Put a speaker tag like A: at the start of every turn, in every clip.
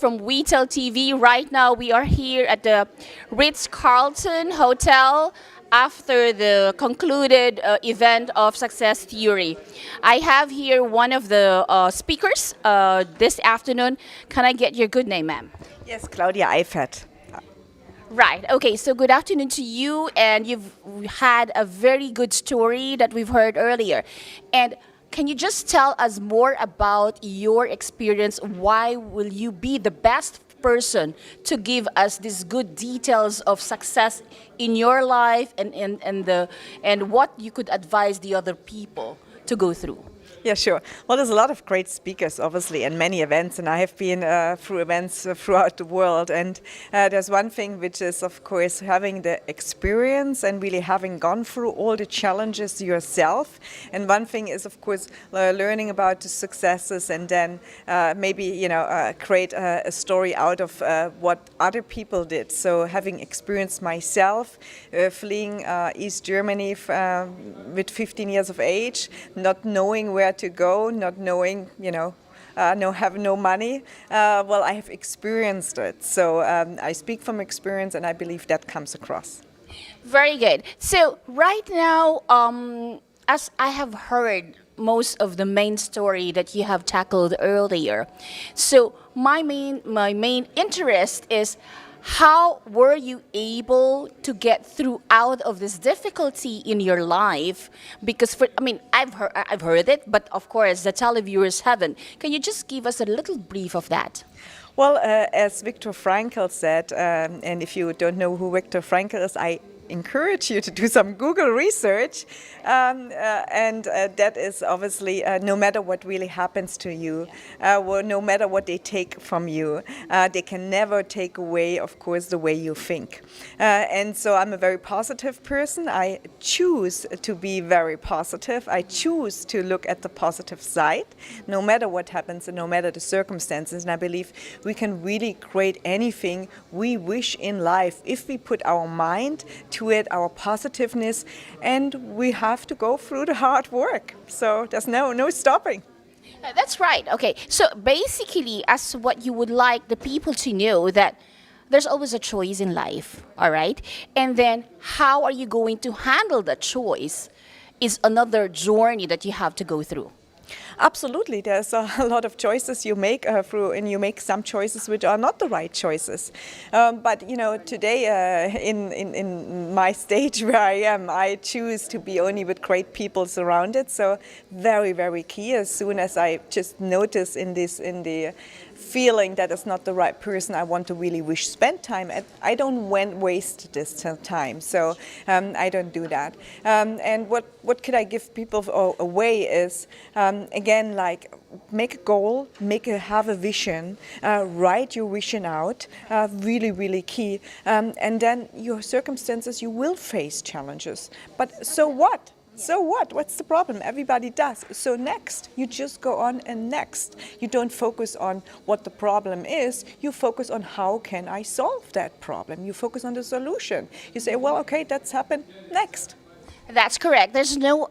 A: from WeTel TV. Right now, we are here at the Ritz-Carlton Hotel after the concluded event of Success Theory. I have here one of the speakers this afternoon. Can I get your good name, ma'am?
B: Yes, Claudia Eifert.
A: Right. Okay. So good afternoon to you, and you've had a very good story that we've heard earlier. And can you just tell us more about your experience? Why will you be the best person to give us these good details of success in your life, and what you could advise the other people to go through?
B: Yeah, sure. Well, there's a lot of great speakers, obviously, and many events, and I have been through events throughout the world. And there's one thing which is, of course, having the experience and really having gone through all the challenges yourself. And one thing is, of course, learning about the successes, and then maybe create a story out of what other people did. So having experienced myself fleeing East Germany with 15 years of age, not knowing where to go, not knowing, have no money. Well, I have experienced it. So I speak from experience, and I believe that comes across.
A: Very good. So right now, as I have heard most of the main story that you have tackled earlier, so my main interest is, how were you able to get through out of this difficulty in your life? Because I've heard it, but of course the televiewers haven't. Can you just give us a little brief of that?
B: Well, as Viktor Frankl said, and if you don't know who Viktor Frankl is, I encourage you to do some Google research, and that is obviously no matter what really happens to you, no matter what they take from you, they can never take away, of course, the way you think. And so I'm a very positive person. I choose to be very positive. I choose to look at the positive side, no matter what happens and no matter the circumstances. And I believe we can really create anything we wish in life if we put our mind to it, our positiveness, and we have to go through the hard work. So there's no stopping.
A: That's right. Okay. So basically, as what you would like the people to know, that there's always a choice in life, all right? And then how are you going to handle that choice is another journey that you have to go through.
B: Absolutely, there's a lot of choices you make and you make some choices which are not the right choices. But today in my stage where I am, I choose to be only with great people surrounded. So very, very key. As soon as I just notice in the feeling that is not the right person, I want to really spend time. I don't waste this time, so I don't do that. And what could I give people away is, again, like, make a goal, have a vision, write your vision out, really, really key. And then your circumstances, you will face challenges. But so what? So what? What's the problem? Everybody does. So next, you just go on and next. You don't focus on what the problem is. You focus on how can I solve that problem. You focus on the solution. You say, well, okay, that's happened. Next.
A: That's correct. There's no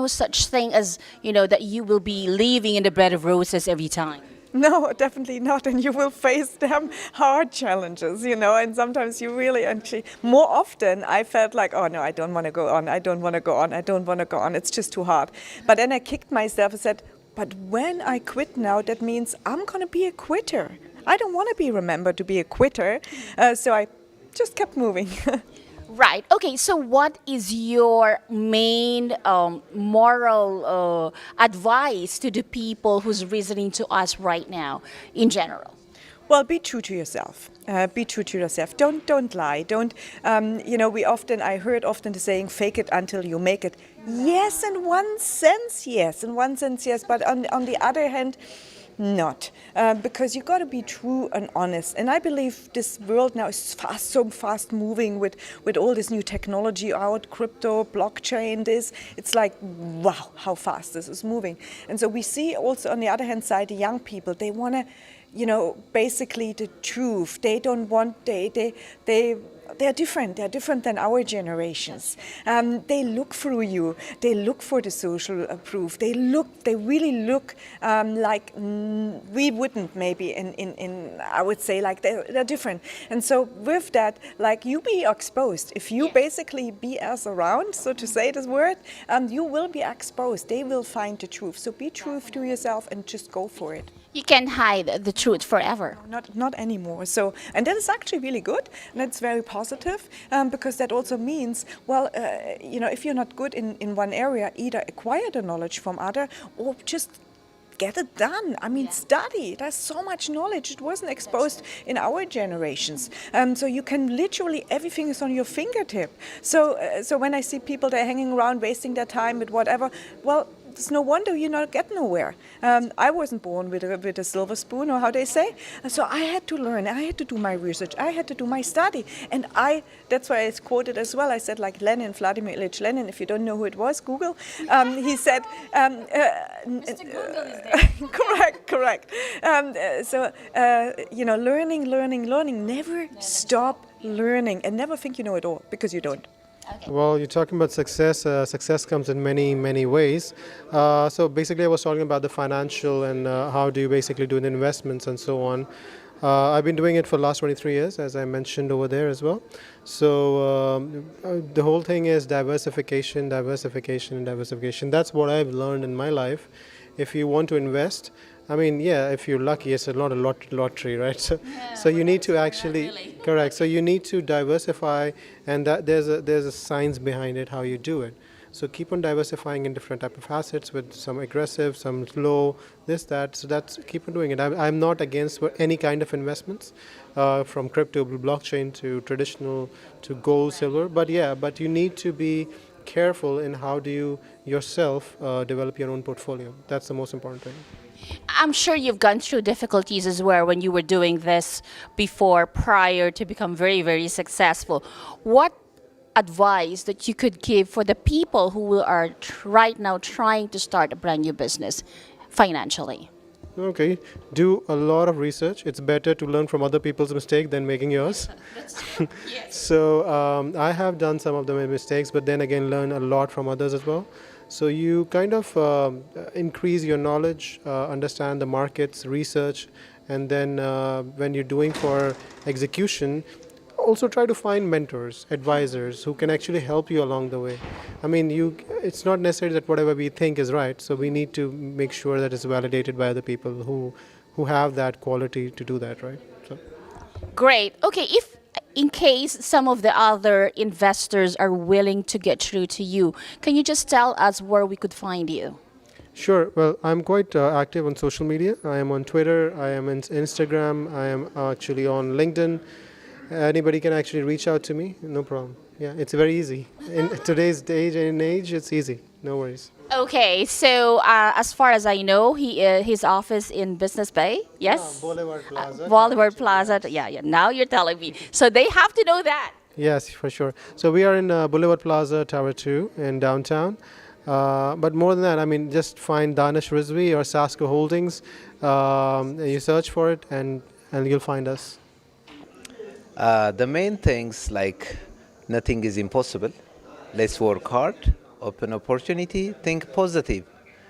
A: such thing as, that you will be living in the bed of roses every time.
B: No, definitely not. And you will face them hard challenges, and sometimes you really, actually, more often I felt like, oh no, I don't want to go on. I don't want to go on. I don't want to go on. It's just too hard. But then I kicked myself and said, but when I quit now, that means I'm going to be a quitter. I don't want to be remembered to be a quitter. So I just kept moving.
A: Right. Okay. So, what is your main moral advice to the people who's listening to us right now, in general?
B: Well, be true to yourself. Be true to yourself. Don't lie. Don't. I heard often the saying, "Fake it until you make it." Yes, in one sense, yes. In one sense, yes. But on the other hand, not, because you got to be true and honest. And I believe this world now is so fast moving with all this new technology out, crypto, blockchain, it's like, wow, how fast this is moving. And so we see also on the other hand side, the young people, they want to, basically the truth. They don't want, they they're different. They're different than our generations. They look through you. They look for the social proof. They really look like we wouldn't maybe in I would say like they're different. And so with that, like you be exposed. If you basically be as around, so to say this word, you will be exposed. They will find the truth. So be true to yourself and just go for it.
A: You can't hide the truth forever.
B: Not anymore. So, and that is actually really good, and it's very positive because that also means, well, if you're not good in one area, either acquire the knowledge from other or just get it done. I mean, study. There's so much knowledge. It wasn't exposed in our generations. So you can literally, everything is on your fingertip. So when I see people that are hanging around, wasting their time with whatever, well, it's no wonder you not get nowhere. I wasn't born with a silver spoon, or how they say. So I had to learn. I had to do my research. I had to do my study. And that's why it's quoted as well. I said, like Lenin, Vladimir Ilyich Lenin, if you don't know who it was, Google. He said,
A: Mr. Google is there.
B: correct. Learning. Never stop learning, and never think you know it all, because you don't.
C: Well, you're talking about success. Success comes in many, many ways. So basically, I was talking about the financial and how do you basically do the investments and so on. I've been doing it for the last 23 years, as I mentioned over there as well. So the whole thing is diversification. That's what I've learned in my life. If you want to invest, I mean, yeah, if you're lucky, it's not a lottery, right? So you need to actually,
A: really.
C: correct. So you need to diversify, and that there's a science behind it, how you do it. So keep on diversifying in different type of assets with some aggressive, some slow, this, that. So that's keep on doing it. I'm not against any kind of investments, from crypto, blockchain to traditional to gold, silver. But you need to be careful in how do you yourself develop your own portfolio. That's the most important thing.
A: I'm sure you've gone through difficulties as well when you were doing this before, prior to become very, very successful. What advice that you could give for the people who are right now trying to start a brand new business financially?
C: Okay, do a lot of research. It's better to learn from other people's mistake than making yours. So I have done some of the mistakes, but then again learn a lot from others as well. So you kind of increase your knowledge, understand the markets, research, and then when you're doing for execution, also try to find mentors, advisors who can actually help you along the way. I mean, it's not necessary that whatever we think is right, so we need to make sure that it's validated by other people who have that quality to do that, right? So.
A: Great. Okay, if in case some of the other investors are willing to get through to you, can you just tell us where we could find you?
C: Sure. Well, I'm quite active on social media. I am on Twitter, I am on Instagram, I am actually on LinkedIn. Anybody can actually reach out to me, no problem. Yeah, it's very easy. In today's age, it's easy. No worries.
A: Okay, so as far as I know, his office in Business Bay, yes?
C: Boulevard Plaza.
A: Boulevard Plaza. Yeah. Now you're telling me. So they have to know that.
C: Yes, for sure. So we are in Boulevard Plaza, Tower 2 in downtown. But more than that, I mean, just find Danish Rizvi or Sasko Holdings. You search for it and you'll find us.
D: The main things, like nothing is impossible. Let's work hard, open opportunity, think positive,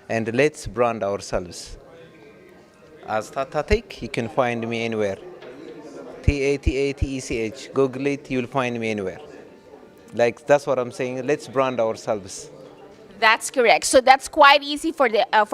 D: and let's brand ourselves. As Tatatech, you can find me anywhere. Tatatech. Google it, you'll find me anywhere. Like, that's what I'm saying. Let's brand ourselves.
A: That's correct. So that's quite easy for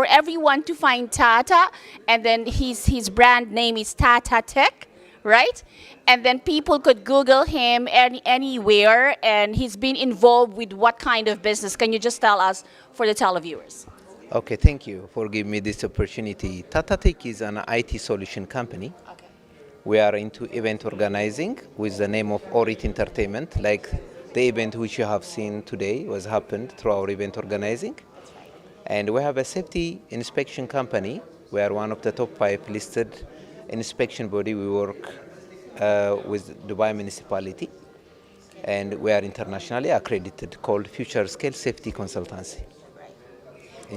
A: everyone to find Tata, and then his brand name is Tatatech, right? And then people could Google him anywhere, and he's been involved with what kind of business? Can you just tell us for the televiewers?
D: Okay, thank you for giving me this opportunity. Tatatech is an IT solution company.
A: Okay.
D: We are into event organizing with the name of Orit Entertainment. Like the event which you have seen today was happened through our event organizing. And we have a safety inspection company. We are one of the top 5 listed inspection body. We work with Dubai municipality, and we are internationally accredited, called Future Scale Safety Consultancy.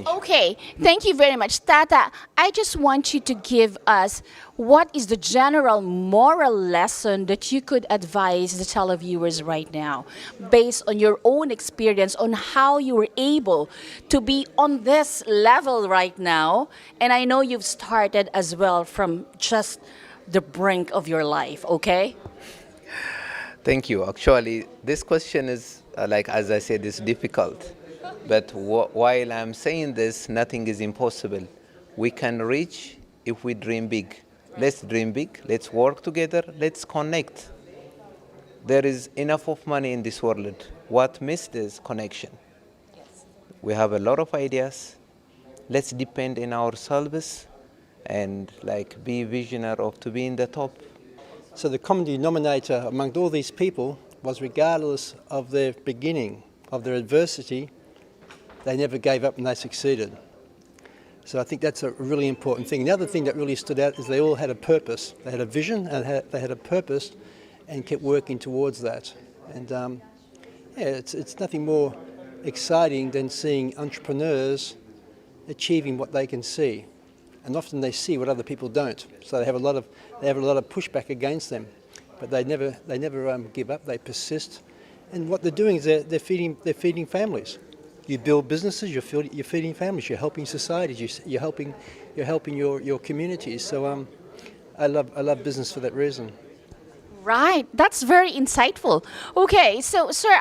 A: Okay, thank you very much. Tata, I just want you to give us what is the general moral lesson that you could advise the televiewers right now, based on your own experience on how you were able to be on this level right now. And I know you've started as well from just the brink of your life, okay?
D: Thank you. Actually, this question is, like as I said, is difficult. But while I'm saying this, nothing is impossible. We can reach if we dream big. Let's dream big. Let's work together. Let's connect. There is enough of money in this world. What missed is connection. We have a lot of ideas. Let's depend on ourselves and like be visionary of to be in the top.
E: So the common denominator among all these people was, regardless of their beginning, of their adversity, they never gave up and they succeeded. So I think that's a really important thing. The other thing that really stood out is they all had a purpose. They had a vision and they had a purpose and kept working towards that. And it's nothing more exciting than seeing entrepreneurs achieving what they can see. And often they see what other people don't. So they have a lot of pushback against them. But they never give up. They persist. And what they're doing is they're feeding families. You build businesses, you're feeding families, you're helping societies, you're helping your communities. So I love business for that reason.
A: Right, that's very insightful. Okay, so sir,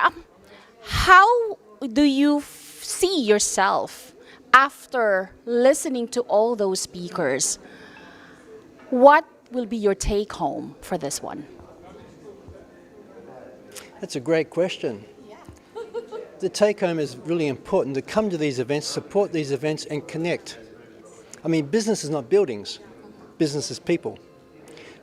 A: how do you see yourself after listening to all those speakers? What will be your take home for this one?
E: That's a great question. The take home is really important, to come to these events, support these events and connect. I mean, business is not buildings, business is people.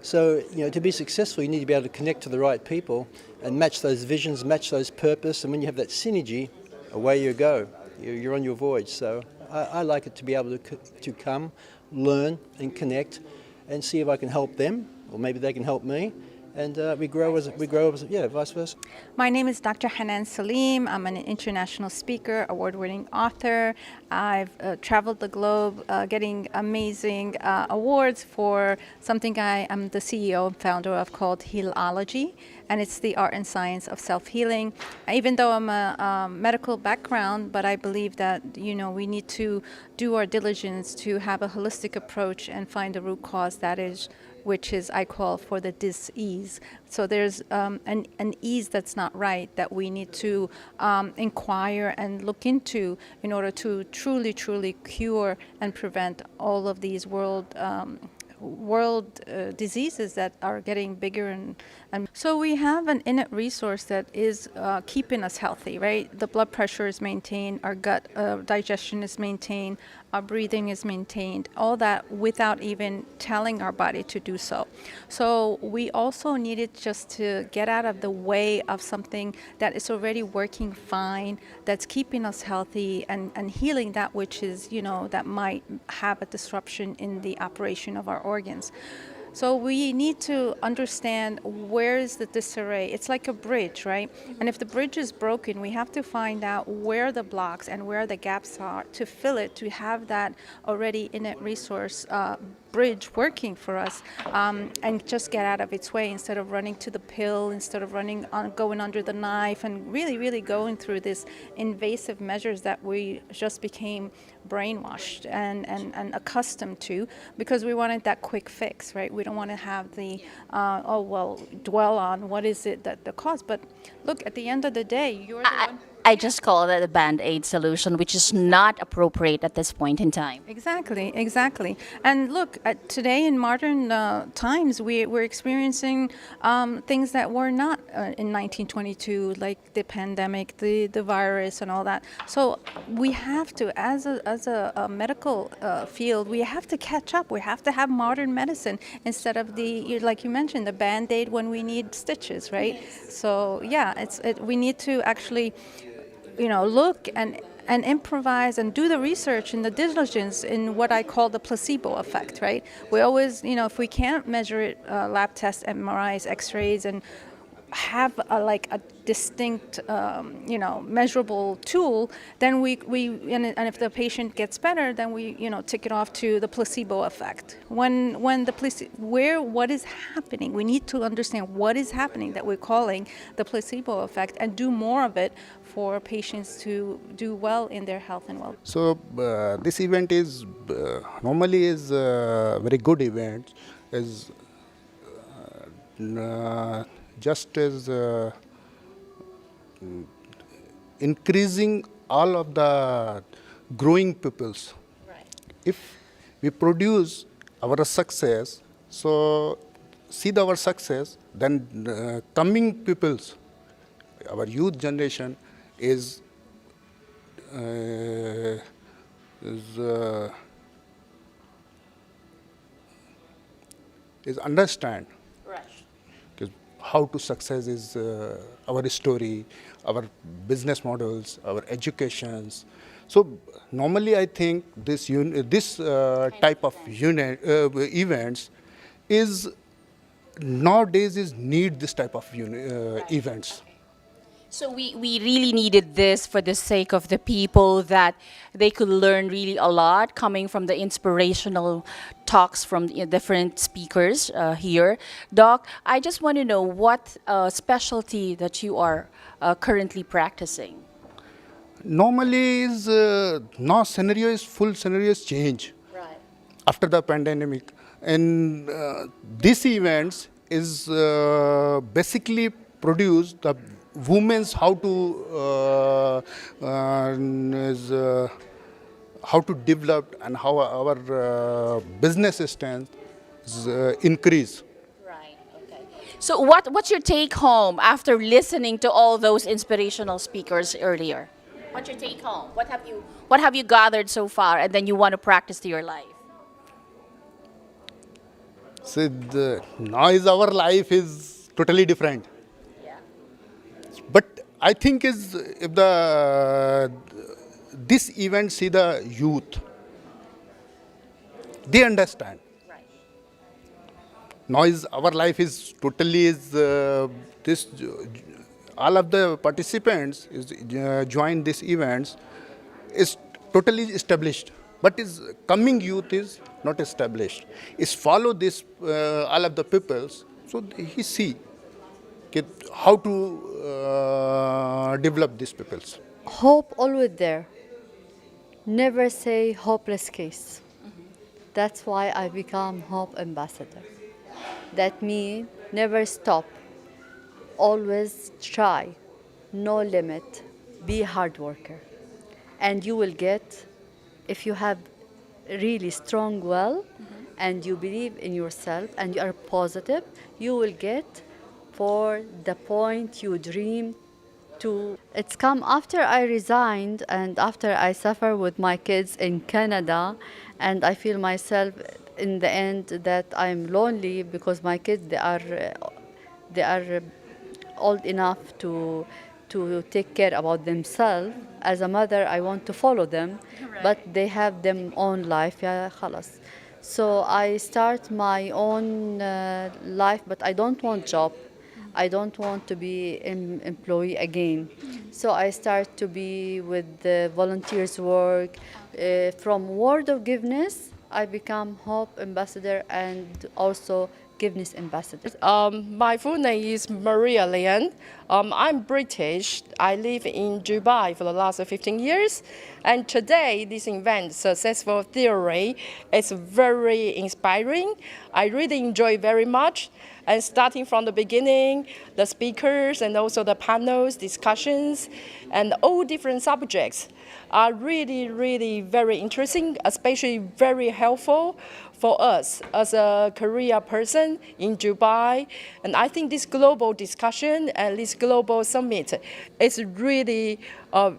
E: So, to be successful, you need to be able to connect to the right people and match those visions, match those purpose. And when you have that synergy, away you go. You're on your voyage. So I like it to be able to come, learn and connect and see if I can help them, or maybe they can help me. And we grow as vice versa.
F: My name is Dr. Hanan Salim. I'm an international speaker, award-winning author. I've traveled the globe getting amazing awards for something I am the CEO and founder of called Healology, and it's the art and science of self-healing. Even though I'm a medical background, but I believe that we need to do our diligence to have a holistic approach and find the root cause which is I call for the dis-ease. So there's an ease that's not right that we need to inquire and look into in order to truly cure and prevent all of these world diseases that are getting bigger and so we have an innate resource that is keeping us healthy, right? The blood pressure is maintained, our gut digestion is maintained, our breathing is maintained, all that without even telling our body to do so. So we also needed just to get out of the way of something that is already working fine, that's keeping us healthy and healing that which is, that might have a disruption in the operation of our organs. So we need to understand where is the disarray. It's like a bridge, right? And if the bridge is broken, we have to find out where the blocks and where the gaps are to fill it, to have that already innate resource bridge working for us, and just get out of its way instead of running to the pill, instead of going under the knife and really going through this invasive measures that we just became brainwashed and accustomed to because we wanted that quick fix, right? We don't want to have the, dwell on what is it that the cause. But look, at the end of the day, you're the one.
A: I just call that a Band-Aid solution, which is not appropriate at this point in time.
F: Exactly. And look, today in modern times, we're experiencing things that were not in 1922, like the pandemic, the virus, and all that. So we have to, as a medical field, we have to catch up. We have to have modern medicine instead of like you mentioned, the Band-Aid when we need stitches, right? Yes. So yeah, we need to actually look and improvise and do the research and the diligence in what I call the placebo effect, right? We always, if we can't measure it, lab tests, MRIs, X-rays, and have like a distinct, measurable tool, then and if the patient gets better, then we, take it off to the placebo effect. When what is happening, we need to understand what is happening that we're calling the placebo effect, and do more of it for patients to do well in their health and well.
G: So this event is normally is a very good event, is just as increasing all of the growing peoples.
A: Right.
G: If we produce our success, so see our success, then coming peoples, our youth generation is understand
A: Right.
G: how to success is our story, our business models, our educations. So normally I think this type of events is nowadays is need this type of events.
A: So we really needed this for the sake of the people, that they could learn really a lot coming from the inspirational talks from the different speakers here. Doc, I just want to know what specialty that you are currently practicing.
G: Normally is now scenario is full scenario is change
A: Right.
G: after the pandemic, and these events is basically produce the women's how to how to develop and how our business strength is increase.
A: Right. Okay. So what's your take home after listening to all those inspirational speakers earlier? What's your take home? What have you gathered so far, and then you want to practice to your life?
G: So now is our life is totally different.
A: Yeah.
G: But I think is if this event see the youth, they understand.
A: Right.
G: Now is our life is totally is this all of the participants is join these events is totally established, but is coming youth is not established. Is follow this all of the peoples, so he see how to develop these peoples.
H: Hope always there. Never say hopeless case. That's why I become Hope Ambassador. That means never stop. Always try. No limit. Be a hard worker. And you will get, if you have really strong will and you believe in yourself and you are positive, you will get for the point you dream to. It's come after I resigned and after I suffer with my kids in Canada, and I feel myself in the end that I'm lonely because my kids they are old enough to take care about themselves. As a mother, I want to follow them, but they have their own life. Yeah, خلاص. So I start my own life, but I don't want job. I don't want to be an employee again. So I start to be with the volunteers work. From Word of Giveness, I become Hope Ambassador and also Giveness Ambassador.
I: My full name is Maria Lian. I'm British. I live in Dubai for the last 15 years. And today, this event, Successful Theory, is very inspiring. I really enjoy very much. And starting from the beginning, the speakers and also the panels, discussions, and all different subjects are really, really very interesting, especially very helpful for us as a career person in Dubai. And I think this global discussion and this global summit is really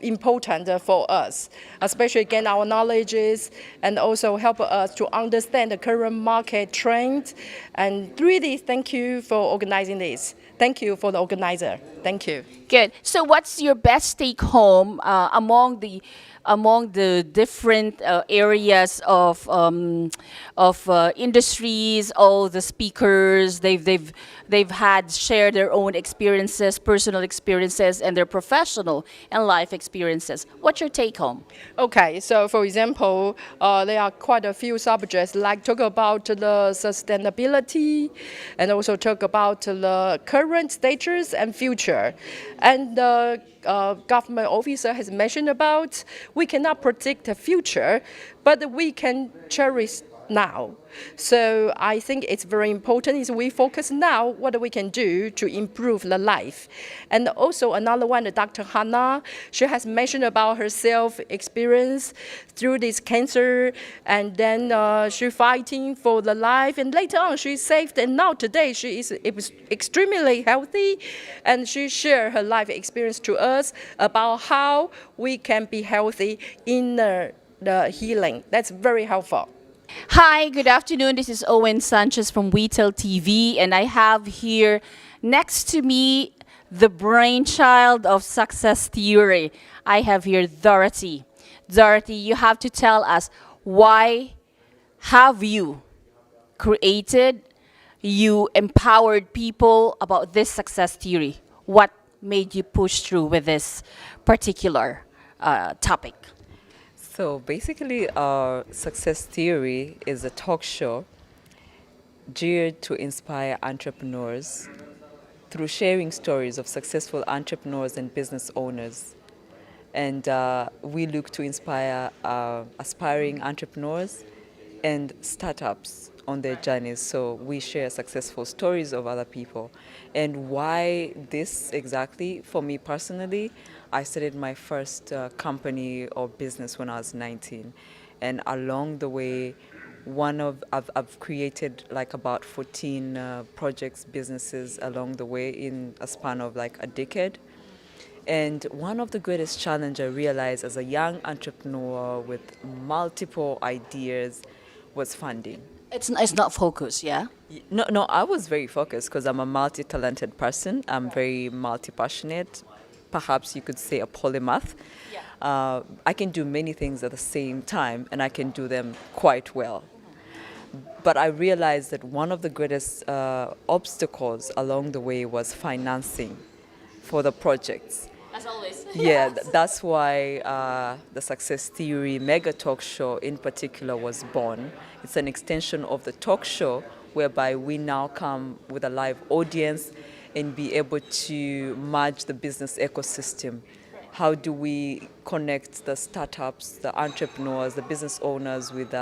I: important for us, especially gain our knowledges and also help us to understand the current market trends. And really thank you for organizing this. Thank you for the organizer. Thank you.
A: Good. So what's your best take home among the among the different areas of industries. All the speakers, they've had shared their own experiences, personal experiences, and their professional and life experiences. What's your take home?
I: Okay, so for example, there are quite a few subjects like talk about the sustainability and also talk about the current status and future. And the government officer has mentioned about we cannot predict the future, but we can cherish now. So I think it's very important is we focus now what we can do to improve the life. And also another one, Dr. Hannah, she has mentioned about herself experience through this cancer, and then she fighting for the life, and later on she saved, and now today she is extremely healthy, and she shared her life experience to us about how we can be healthy in the healing. That's very helpful.
A: Hi, good afternoon. This is Owen Sanchez from WeTel TV, and I have here next to me the brainchild of success theory. I have here Dorothy. Dorothy, you have to tell us, why have you created, you empowered people about this success theory? What made you push through with this particular topic?
J: So basically, our success theory is a talk show geared to inspire entrepreneurs through sharing stories of successful entrepreneurs and business owners. And we look to inspire aspiring entrepreneurs and startups on their journeys. So we share successful stories of other people. And why this exactly? For me personally, I started my first company or business when I was 19. And along the way, I've created like about 14 projects, businesses along the way in a span of like a decade. And one of the greatest challenges I realized as a young entrepreneur with multiple ideas was funding.
A: It's not focus, yeah?
J: No, I was very focused because I'm a multi-talented person. I'm very multi-passionate. Perhaps you could say a polymath. Yeah. I can do many things at the same time, and I can do them quite well. But I realized that one of the greatest obstacles along the way was financing for the projects.
A: As always.
J: Yeah, that's why the Success Theory Mega Talk Show in particular was born. It's an extension of the talk show whereby we now come with a live audience and be able to merge the business ecosystem. How do we connect the startups, the entrepreneurs, the business owners with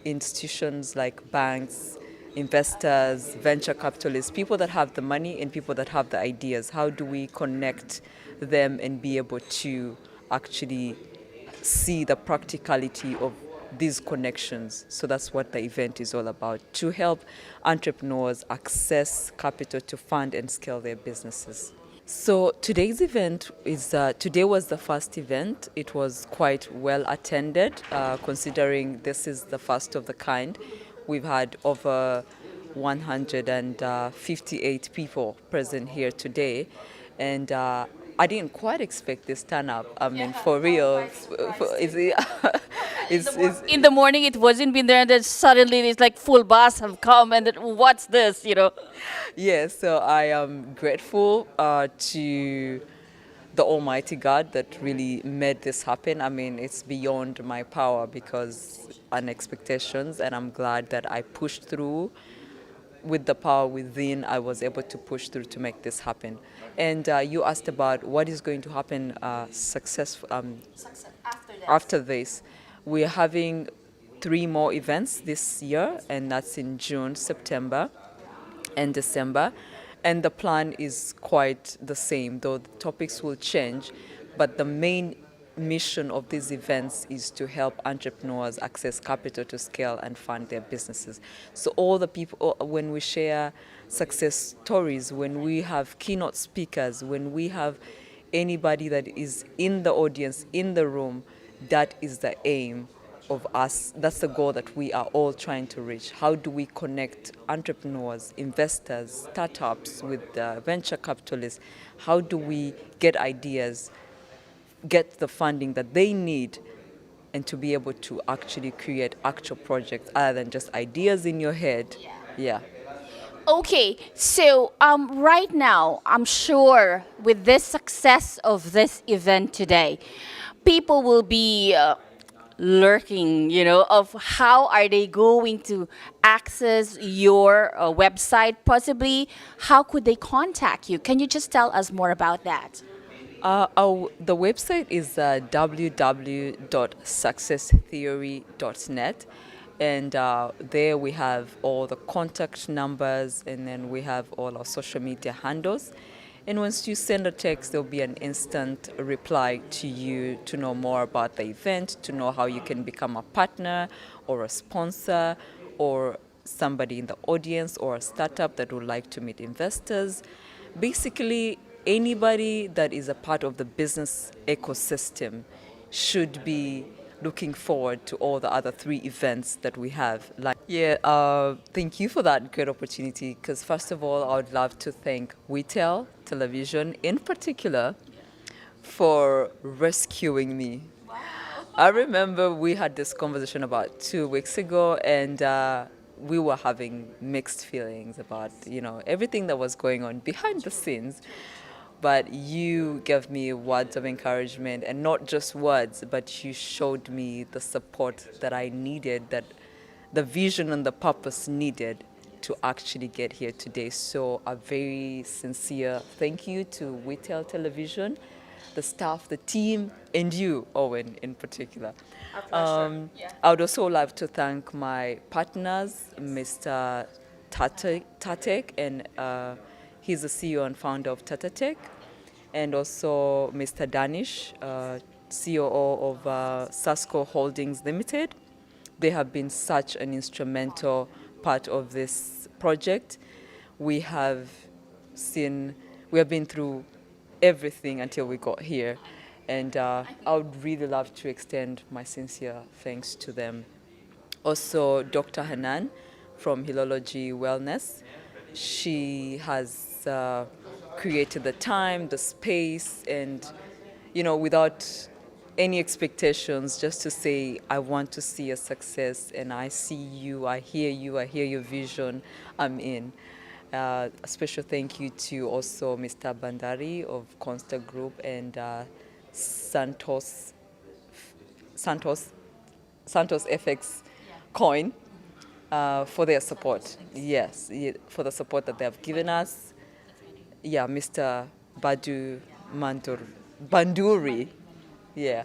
J: institutions like banks, investors, venture capitalists, people that have the money and people that have the ideas? How do we connect them and be able to actually see the practicality of these connections? So that's what the event is all about, to help entrepreneurs access capital to fund and scale their businesses. So today's event today was the first event. It was quite well attended, considering this is the first of the kind. We've had over 158 people present here today, and I didn't quite expect this turn-up. I mean, for real.
A: In the morning, it wasn't been there, and then suddenly it's like full bus have come, and then, what's this, you know?
J: Yeah, so I am grateful to the Almighty God that really made this happen. I mean, it's beyond my power because and expectations, and I'm glad that I pushed through. With the power within, I was able to push through to make this happen. And you asked about what is going to happen after this. We're having 3 more events this year, and that's in June, September, and December. And the plan is quite the same, though the topics will change. But the main mission of these events is to help entrepreneurs access capital to scale and fund their businesses. So all the people, when we share success stories, when we have keynote speakers, when we have anybody that is in the audience, in the room, that is the aim of us. That's the goal that we are all trying to reach. How do we connect entrepreneurs, investors, startups with venture capitalists? How do we get ideas get the funding that they need and to be able to actually create actual projects other than just ideas in your head. Yeah.
A: Okay, so right now, I'm sure with this success of this event today, people will be lurking, of how are they going to access your website possibly? How could they contact you? Can you just tell us more about that?
J: The website is www.successtheory.net, and there we have all the contact numbers, and then we have all our social media handles. And once you send a text, there'll be an instant reply to you to know more about the event, to know how you can become a partner or a sponsor or somebody in the audience or a startup that would like to meet investors. Basically, anybody that is a part of the business ecosystem should be looking forward to all the other 3 events that we have. Thank you for that great opportunity, because first of all, I would love to thank WeTel Television in particular for rescuing me. Wow. I remember we had this conversation about 2 weeks ago, and we were having mixed feelings about, everything that was going on behind the scenes. But you gave me words of encouragement, and not just words, but you showed me the support that I needed, that the vision and the purpose needed to actually get here today. So a very sincere thank you to WeTel Television, the staff, the team, and you, Owen, in particular. I would also like to thank my partners, Mr. Tatek, and he's the CEO and founder of Tata Tech, and also Mr. Danish, COO of Sasco Holdings Limited. They have been such an instrumental part of this project. We have been through everything until we got here, and I would really love to extend my sincere thanks to them. Also, Dr. Hanan from Hilology Wellness. She has created the time, the space, and, without any expectations, just to say, I want to see a success, and I see you, I hear your vision, I'm in. A special thank you to also Mr. Bandari of Consta Group and Santos FX Coin for their support. Yes, for the support that they have given us. Yeah, Mr. Banduri. Yeah.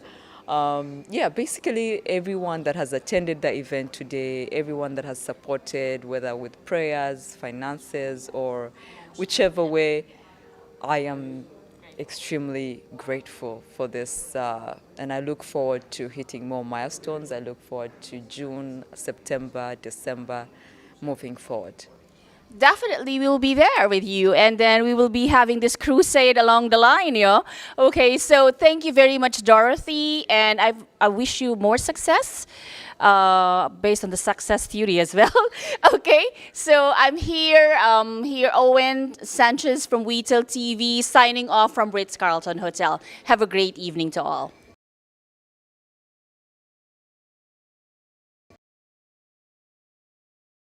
J: Basically everyone that has attended the event today, everyone that has supported, whether with prayers, finances, or whichever way, I am extremely grateful for this, and I look forward to hitting more milestones. I look forward to June, September, December, moving forward.
A: Definitely, we will be there with you, and then we will be having this crusade along the line, Okay, so thank you very much, Dorothy, and I wish you more success, based on the success theory as well. Okay, so I'm here, Owen Sanchez from WeTel TV, signing off from Ritz-Carlton Hotel. Have a great evening to all.